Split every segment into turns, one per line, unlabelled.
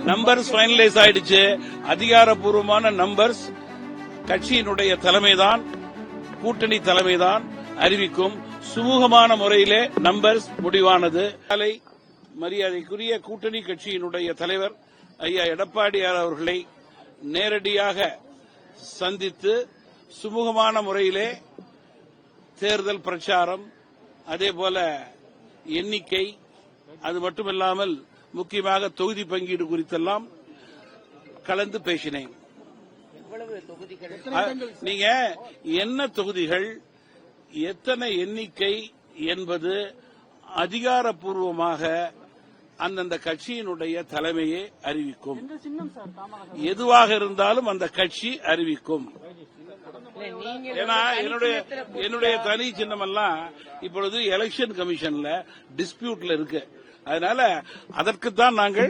Numbers finalise ஆயிடுச்சு. அதிகாரப்பூர்வமான numbers கட்சியினுடைய தலைமைதான், கூட்டணி தலைமைதான் அறிவிக்கும். சுமூகமான முறையிலே நம்பர்ஸ் முடிவானது. மரியாதைக்குரிய கூட்டணி கட்சியினுடைய தலைவர் ஐயா எடப்பாடியார் அவர்களை நேரடியாக சந்தித்து சுமூகமான முறையிலே தேர்தல் பிரச்சாரம், அதேபோல எண்ணிக்கை, அது மட்டுமில்லாமல் முக்கியமாக தொகுதி பங்கீடு குறித்தெல்லாம் கலந்து பேசினேன். நீங்க என்ன தொகுதிகள், எத்தனை எண்ணிக்கை என்பது அதிகாரப்பூர்வமாக அந்தந்த கட்சியினுடைய தலைமையே அறிவிக்கும். எதுவாக இருந்தாலும் அந்த கட்சி அறிவிக்கும். ஏன்னா என்னுடைய தனி சின்னம் எல்லாம் இப்பொழுது எலெக்ஷன் கமிஷன்ல டிஸ்பியூட்ல இருக்கு. அதனால அதற்குத்தான் நாங்கள்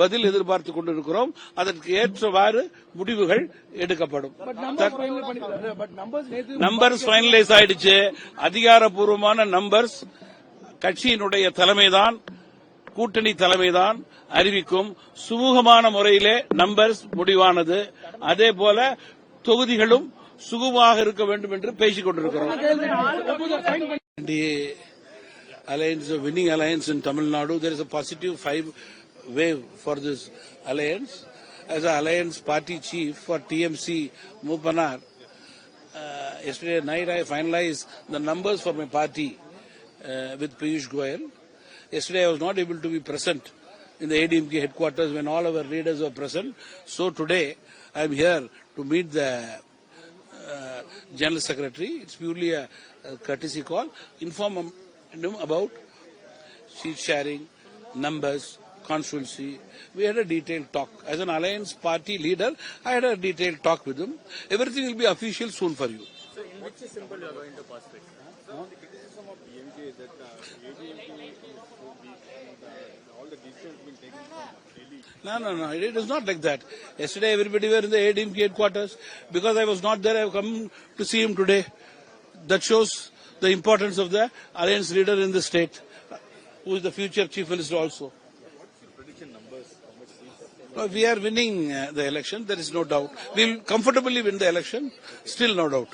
பதில் எதிர்பார்த்துக் கொண்டிருக்கிறோம். அதற்கு ஏற்றவாறு முடிவுகள் எடுக்கப்படும். நம்பர்ஸ் ஃபைனலைஸ் ஆயிடுச்சு. அதிகாரப்பூர்வமான நம்பர்ஸ் கட்சியினுடைய தலைமைதான், கூட்டணி தலைமைதான் அறிவிக்கும். சுமூகமான முறையிலே நம்பர்ஸ் முடிவானது. அதேபோல தொகுதிகளும் சுகமாக இருக்க வேண்டும் என்று பேசிக் கொண்டிருக்கிறோம். Alliance, a winning alliance in Tamil Nadu. There is a positive 5 wave for this alliance. As an alliance party chief for TMC Mupanar, yesterday night I finalized the numbers for my party with Piyush Goyal. Yesterday I was not able to be present in the ADMK headquarters when all our leaders were present. So today I am here to meet the General Secretary. It's purely a courtesy call. Inform him about sheet sharing, numbers, constituency. We had a detailed talk. As an alliance party leader, I had a detailed talk with him. Everything will be official soon for you.
So in which symbol you are going to participate? The criticism of DMK that ADMK is so weak and all the decisions being taken from Delhi.
No. It is not like that. Yesterday everybody were in the ADMK headquarters. Because I was not there, I have come to see him today. That shows the importance of the alliance leader in the state, who is the future chief minister also.
What's your prediction numbers? How much seats?
No, we are winning the election, there is no doubt. We will comfortably win the election, still no doubt.